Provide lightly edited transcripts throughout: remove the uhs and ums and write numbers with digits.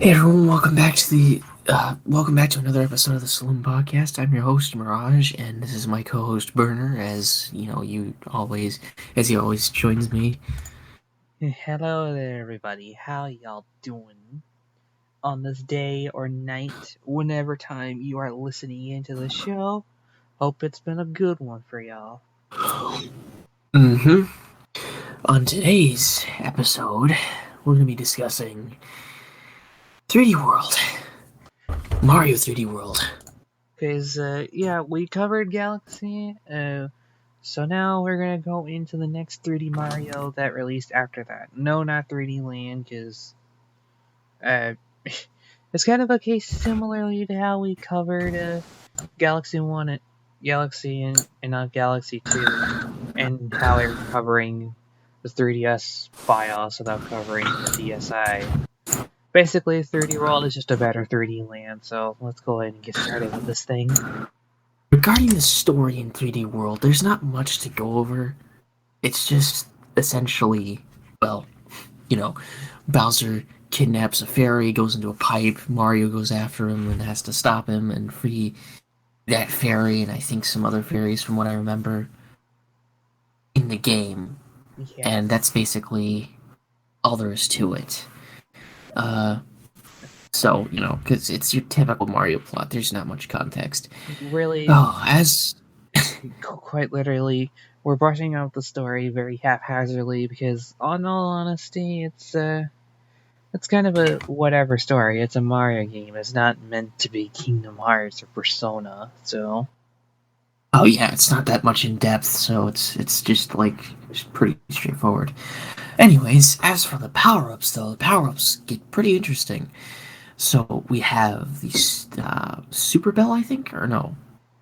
Hey everyone, welcome back to another episode of the Saloon Podcast. I'm your host Mirage, and this is my co-host Burner. As he always joins me. Hello there, everybody. How y'all doing on this day or night, whenever time you are listening into the show? Hope it's been a good one for y'all. Mm-hmm. On today's episode, we're gonna be discussing 3D World, Mario 3D World. Cause yeah, we covered Galaxy. So now we're gonna go into the next 3D Mario that released after that. No, not 3D Land, cause uh, it's kind of a case similarly to how we covered Galaxy One and Galaxy and not Galaxy Two, and how we're covering the 3DS BIOS without covering the DSi. Basically, 3D World is just a better 3D Land, so let's go ahead and get started with this thing. Regarding the story in 3D World, there's not much to go over. It's just essentially, well, you know, Bowser kidnaps a fairy, goes into a pipe, Mario goes after him and has to stop him and free that fairy and I think some other fairies from what I remember in the game. And Yes. that's basically all there is to it. Uh, because it's your typical Mario plot, there's not much context. Really, Oh, as quite literally, we're brushing out the story very haphazardly because, on all honesty, it's kind of a whatever story. It's a Mario game. It's not meant to be Kingdom Hearts or Persona, so oh yeah, it's not that much in depth, so it's just pretty straightforward. Anyways, as for the power-ups though, the power-ups get pretty interesting. So we have the Super Bell, I think, or no?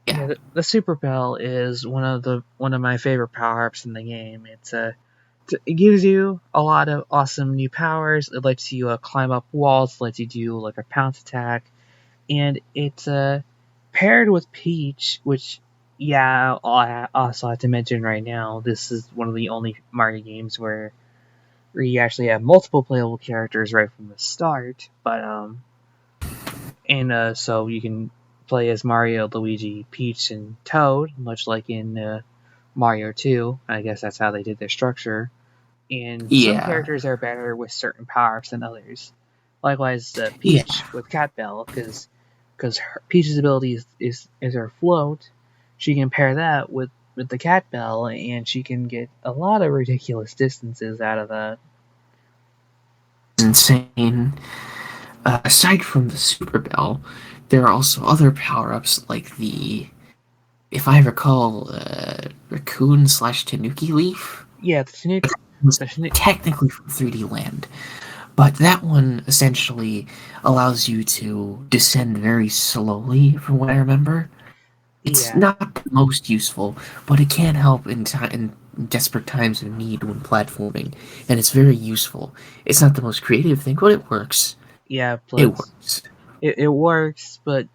yeah, Yeah, the Super Bell is one of my favorite power ups in the game. It gives you a lot of awesome new powers. It lets you climb up walls, lets you do like a pounce attack, and it's paired with Peach, which yeah, I also have to mention right now. This is one of the only Mario games where you actually have multiple playable characters right from the start. But and so you can play as Mario, Luigi, Peach, and Toad, much like in Mario 2. I guess that's how they did their structure. And some yeah, characters are better with certain power-ups than others. Likewise, yeah. Peach with Cat Bell, because Peach's ability is her float. She can pair that with the Cat Bell, and she can get a lot of ridiculous distances out of that. Insane. Aside from the Super Bell, there are also other power-ups like if I recall, Raccoon slash Tanuki Leaf. Yeah, It was the Tanuki, technically from 3D Land, but that one essentially allows you to descend very slowly, from what I remember. It's yeah, not the most useful, but it can help in desperate times of need when platforming, and it's very useful. It's not the most creative thing, but it works. yeah. It Plus, works. it works, but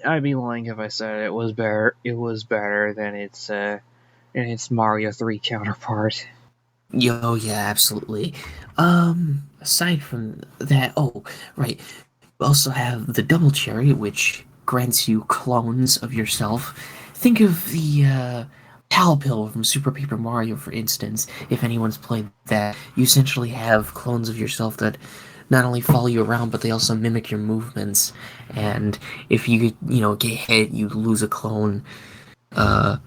I'd be lying if I said it was better. It was better than its Mario 3 counterpart. Yo, yeah, absolutely. Aside from that, oh, right. You also have the double cherry, which grants you clones of yourself. Think of the Pal Pill from Super Paper Mario, for instance. If anyone's played that, you essentially have clones of yourself that not only follow you around, but they also mimic your movements. And if you get hit, you lose a clone. Uh,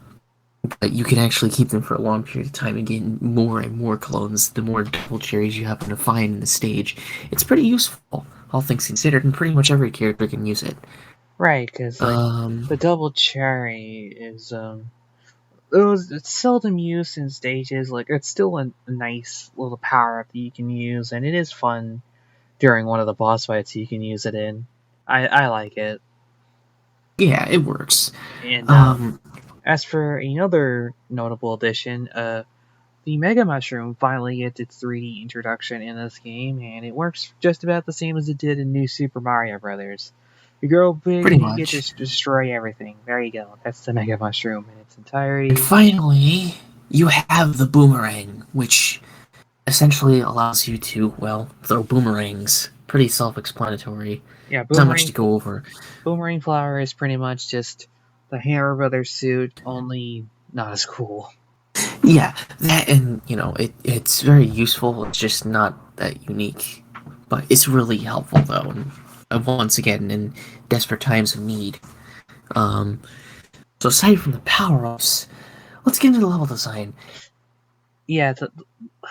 but you can actually keep them for a long period of time and get more and more clones the more double cherries you happen to find in the stage. It's pretty useful, all things considered, and pretty much every character can use it. Right, because like Um, the double cherry is it's seldom used in stages. Like it's still a nice little power up that you can use, and it is fun during one of the boss fights. You can use it in. I like it. yeah, it works. And Um, as for another notable addition, the Mega Mushroom finally gets its 3D introduction in this game, and it works just about the same as it did in New Super Mario Bros. You grow big pretty and you get much. to destroy everything. There you go. That's the Mega Mushroom in its And entirety. finally, you have the boomerang, which essentially allows you to, well, throw boomerangs. pretty self-explanatory. Yeah, There's not much to go over. Boomerang Flower is pretty much just the Hammer Brothers suit, only not as cool. Yeah, that and it's very useful. It's just not that unique, but it's really helpful though. And once again, in desperate times of need. Um, so aside from the power ups, let's get into the level design. Yeah, the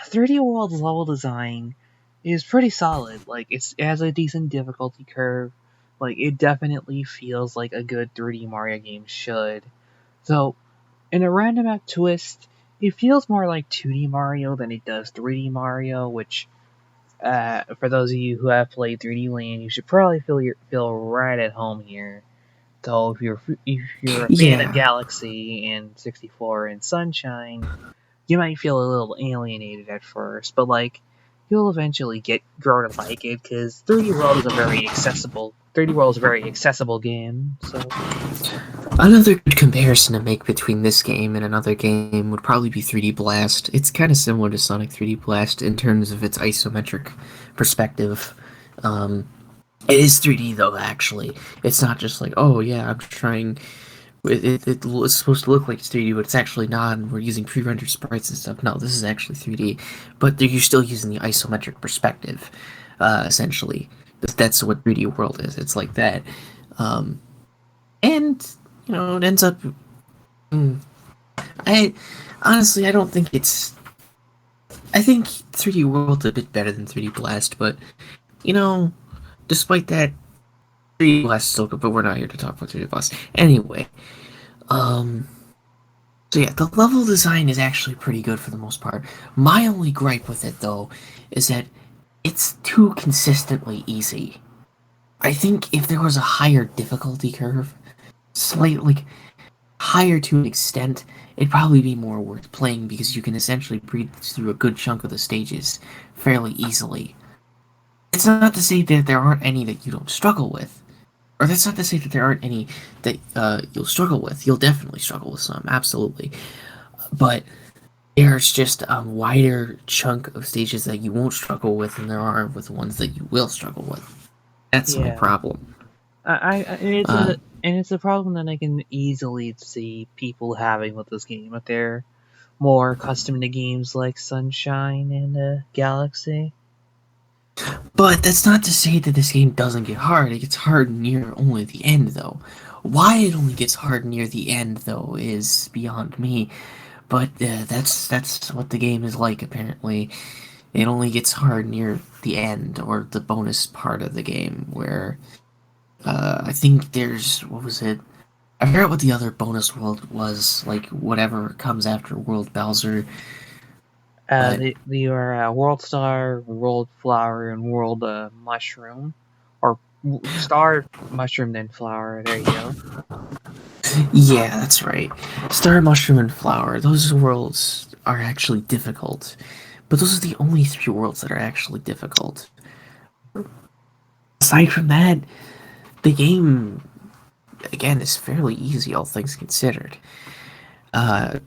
3D World's level design is pretty solid. Like it has a decent difficulty curve. Like it definitely feels like a good 3D Mario game should. So in a roundabout twist, it feels more like 2D Mario than it does 3D Mario, which for those of you who have played 3D Land, you should probably feel right at home here. So if you're a fan of Yeah, Galaxy and 64 and Sunshine, you might feel a little alienated at first, but like you'll eventually get grow to like it because 3D World is a very accessible game. So another good comparison to make between this game and another game would probably be 3D Blast. It's kind of similar to Sonic 3D Blast in terms of its isometric perspective. Um, it is 3D though, actually. It's not just like, oh yeah, I'm trying. It's supposed to look like it's 3D, but it's actually not, and we're using pre-rendered sprites and stuff. No, this is actually 3D, but you're still using the isometric perspective, essentially. That's what 3D World is. It's like that. Um, and it ends up. mm, I honestly, I don't think it's. I think 3D World's a bit better than 3D Blast, but you know, despite that, 3D Blast is still good. But we're not here to talk about 3D Blast anyway. Um, so yeah, the level design is actually pretty good for the most part. My only gripe with it though is that it's too consistently easy. I think if there was a higher difficulty curve, slightly higher to an extent, it'd probably be more worth playing because you can essentially breeze through a good chunk of the stages fairly easily. It's not to say that there aren't any that you don't struggle with, or that's not to say that there aren't any that you'll struggle with. You'll definitely struggle with some, absolutely. But there's just a wider chunk of stages that you won't struggle with than there are with the ones that you will struggle with. That's my yeah, problem. and it's Uh, a problem that I can easily see people having with this game if they're more accustomed to games like Sunshine and Galaxy. but that's not to say that this game doesn't get hard. It gets hard near only the end, though. Why it only gets hard near the end, though, is beyond me. But that's what the game is like. Apparently, it only gets hard near the end or the bonus part of the game, where I think there's what was it? I forgot what the other bonus world was. Like whatever comes after World Bowser, but The are World Star, World Flower, and World Mushroom, or Star Mushroom then Flower. There you go. yeah, that's right. Star, Mushroom, and Flower. Those worlds are actually difficult, but those are the only three worlds that are actually difficult. Aside from that, the game again is fairly easy, all things considered. Uh,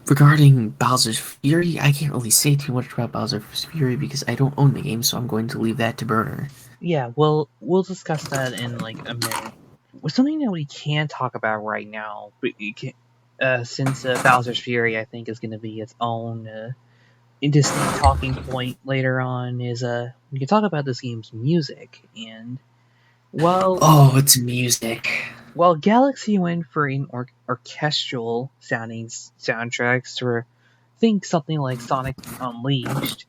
Regarding Bowser's Fury, I can't really say too much about Bowser's Fury because I don't own the game, so I'm going to leave that to Burner. Yeah, we'll discuss that in like a minute. Something that we can talk about right now, but you can, since Bowser's Fury, I think, is going to be its own distinct talking point later on, is we can talk about this game's music. And well, Oh, it's music. while Galaxy went for an orchestral sounding soundtracks to think something like Sonic Unleashed,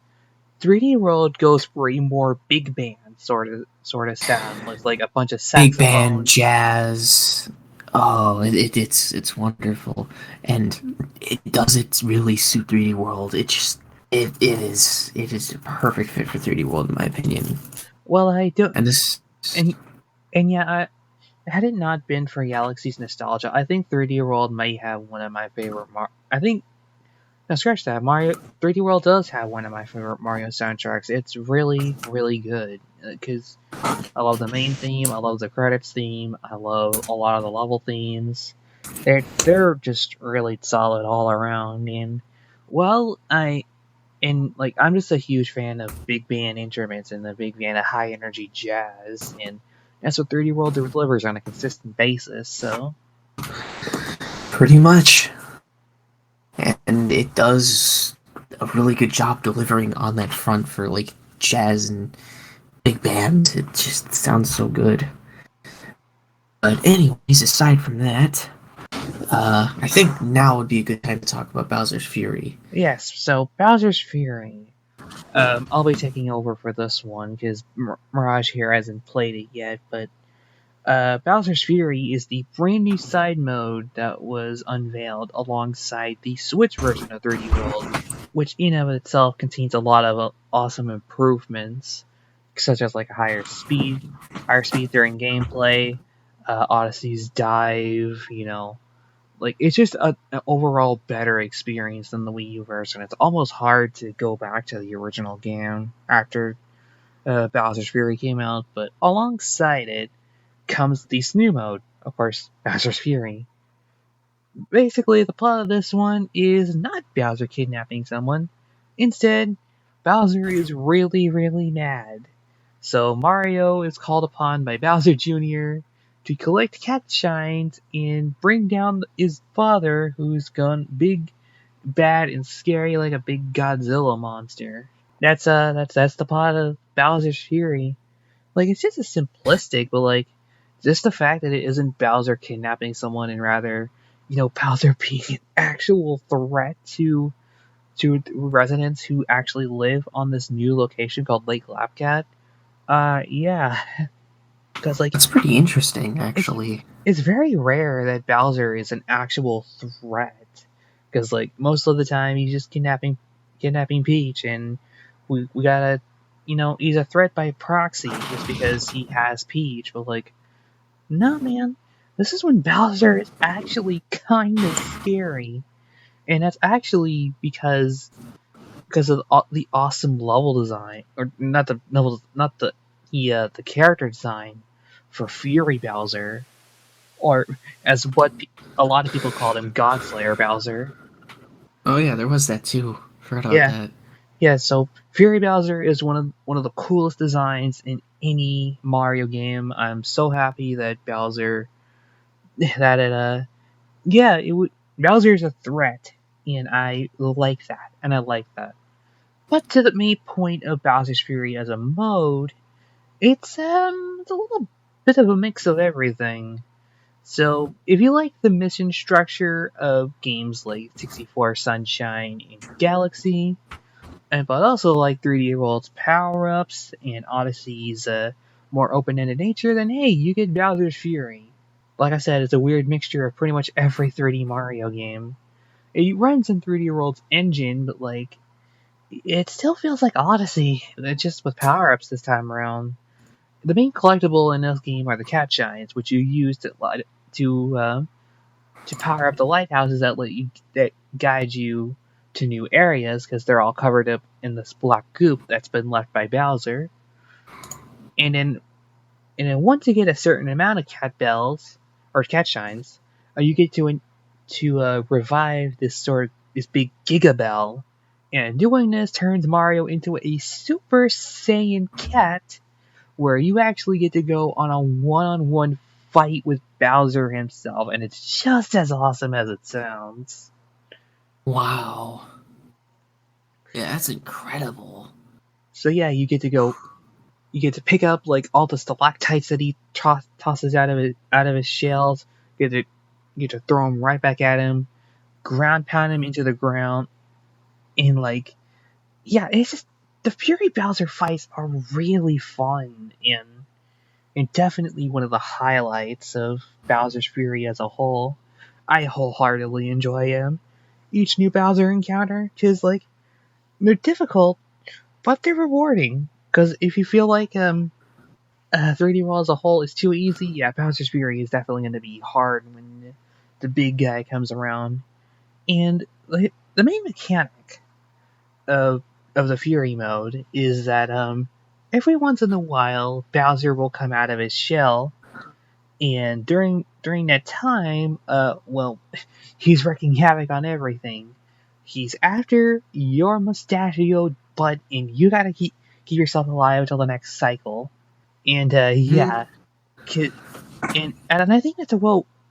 3D World goes for a more big band sort of sound with like a bunch of Big band, saxophones. jazz. Oh, it's wonderful, and it does it really suit 3D World. It is a perfect fit for 3D World in my opinion. Well, I don't, And this, and yeah, had it not been for Galaxy's nostalgia, I think 3D World may have one of my favorite. I think no, scratch that. Mario 3D World does have one of my favorite Mario soundtracks. It's really, really good because I love the main theme. I love the credits theme. I love a lot of the level themes. They're just really solid all around. And well, And like I'm just a huge fan of big band instruments and a big fan of high energy jazz, and that's what 3D World delivers on a consistent basis. So Pretty much. And it does a really good job delivering on that front for like jazz and big band. It just sounds so good. But anyways, aside from that, I think now would be a good time to talk about Bowser's Fury. yes, so Bowser's Fury. I'll be taking over for this one because Mirage here hasn't played it yet, but Bowser's Fury is the brand new side mode that was unveiled alongside the Switch version of 3D World, which in of itself contains a lot of awesome improvements, such as like higher speed during gameplay, Odyssey's dive, like it's just an overall better experience than the Wii U version. It's almost hard to go back to the original game after Bowser's Fury came out, but alongside it comes the new mode, of course, Bowser's Fury. Basically, the plot of this one is not Bowser kidnapping someone. Instead, Bowser is really, really mad. So Mario is called upon by Bowser Jr. to collect cat shines and bring down his father, who's gone big, bad, and scary like a big Godzilla monster. That's the plot of Bowser's Fury. Like it's just a simplistic, but like just the fact that it isn't Bowser kidnapping someone and rather, Bowser being an actual threat to residents who actually live on this new location called Lake Lapcat. Yeah, because like That's pretty interesting, it's actually. it's very rare that Bowser is an actual threat. Because like most of the time he's just kidnapping Peach, and we gotta, he's a threat by proxy just because he has Peach. But like, no man, this is when Bowser is actually kind of scary, and that's actually because of the awesome level design, or not the level, not the character design for Fury Bowser, or as a lot of people called him, Godslayer Bowser. Oh yeah, there was that too. Forgot about Yeah, that. yeah. So Fury Bowser is one of the coolest designs in any Mario game. I'm so happy that Bowser that it yeah it would Bowser is a threat, and I like that, and I like that. But to the main point of Bowser's Fury as a mode, it's a little bit of a mix of everything. So, if you like the mission structure of games like 64 Sunshine and Galaxy, but also like 3D World's power ups and Odyssey's more open ended nature, then hey, you get Bowser's Fury. Like I said, it's a weird mixture of pretty much every 3D Mario game. It runs in 3D World's engine, but like, it still feels like Odyssey, just with power ups this time around. The main collectible in this game are the cat shines, which you use to power up the lighthouses that guide you to new areas because they're all covered up in this black goop that's been left by Bowser. And then once you get a certain amount of cat bells or cat shines, you get to revive this big Giga Bell. And doing this turns Mario into a Super Saiyan cat, where you actually get to go on a one-on-one fight with Bowser himself, and it's just as awesome as it sounds. Wow. Yeah, that's incredible. So yeah, you get to pick up like all the stalactites that he tosses out of his shells. You get to throw them right back at him, ground pound him into the ground, and like yeah, it's just the Fury Bowser fights are really fun and definitely one of the highlights of Bowser's Fury as a whole. I wholeheartedly enjoy each new Bowser encounter because like they're difficult, but they're rewarding. Because if you feel like 3D World as a whole is too easy, yeah, Bowser's Fury is definitely going to be hard when the big guy comes around. And the main mechanic of the Fury mode is that every once in a while Bowser will come out of his shell, and during that time, well, he's wreaking havoc on everything. He's after your mustachioed butt, and you gotta keep yourself alive until the next cycle. And Hmm? yeah, and I think that's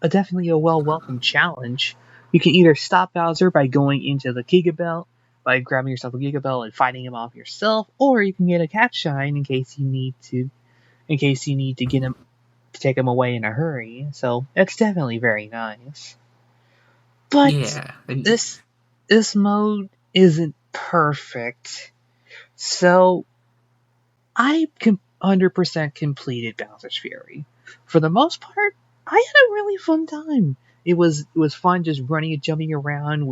definitely a welcome challenge. You can either stop Bowser by going into the Giga Belt, by grabbing yourself a Giga Belt and fighting him off yourself, or you can get a Cat Shine in case you need to get him to take him away in a hurry. So it's definitely very nice. But Yeah. And this this mode isn't perfect. So I 100% completed Bowser's Fury. For the most part, I had a really fun time. It was fun just running and jumping around,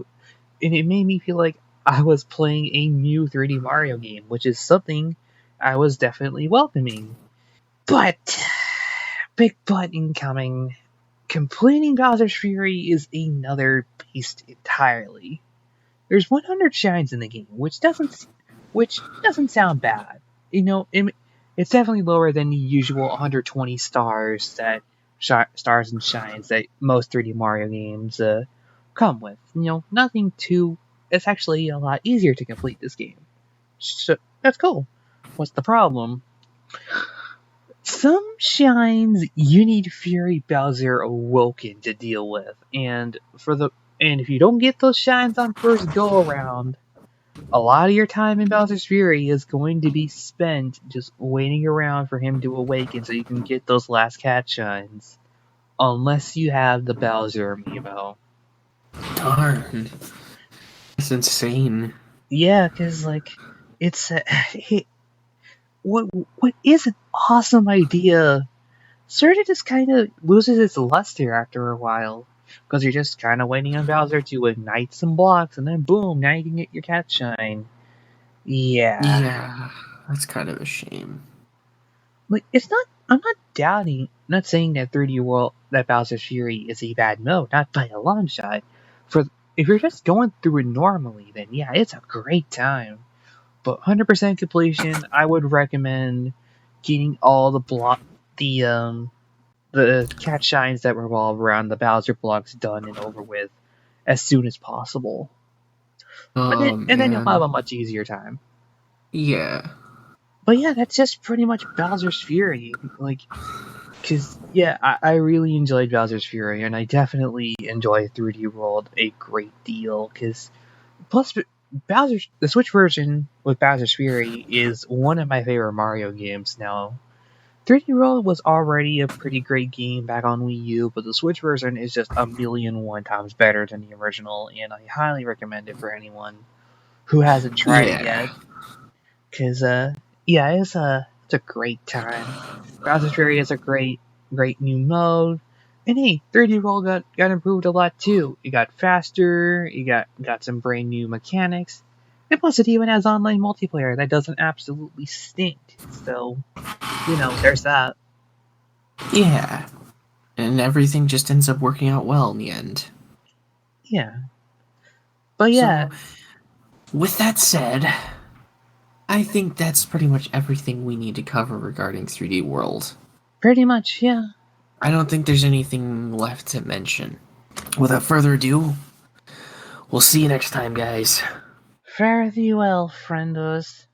and it made me feel like I was playing a new 3D Mario game, which is something I was definitely welcoming. But big but incoming. Completing Bowser's Fury is another beast entirely. There's 100 shines in the game, which doesn't sound bad. It's definitely lower than the usual 120 stars and shines that most 3D Mario games come with. Nothing too. It's actually a lot easier to complete this game, so that's cool. What's the problem? Some shines you need Fury Bowser Awoken to deal with, and if you don't get those shines on first go around, a lot of your time in Bowser's Fury is going to be spent just waiting around for him to awaken so you can get those last cat shines. Unless you have the Bowser amiibo. darn. It's insane. Yeah, because, it's. What, what is an awesome idea sort of just kind of loses its luster after a while. Because you're just kind of waiting on Bowser to ignite some blocks, and then boom, now you can get your cat shine. Yeah. Yeah. That's kind of a shame. It's not. I'm not doubting. Not saying that 3D World, that Bowser's Fury is a bad mode, not by a long shot. For if you're just going through it normally, then yeah, it's a great time. But 100% completion, I would recommend getting all the cat shines that revolve around the Bowser blocks done and over with as soon as possible. Oh, And then you'll have man. a much easier time. Yeah. But yeah, that's just pretty much Bowser's Fury. Because, yeah, I really enjoyed Bowser's Fury, and I definitely enjoy 3D World a great deal. Because, plus, the Switch version with Bowser's Fury is one of my favorite Mario games now. 3D World was already a pretty great game back on Wii U, but the Switch version is just a million one times better than the original, and I highly recommend it for anyone who hasn't tried it Yeah. yet. Cause yeah, it's a great time. Bowser's Fury is a great new mode. And hey, 3D World got improved a lot too. It got faster, it got some brand new mechanics. And plus it even has online multiplayer that doesn't absolutely stink. So, there's that. Yeah. And everything just ends up working out well in the end. Yeah. But So, yeah, with that said, I think that's pretty much everything we need to cover regarding 3D World. pretty much, yeah. I don't think there's anything left to mention. Without further ado, we'll see you next time, guys. Fare thee well, friendos.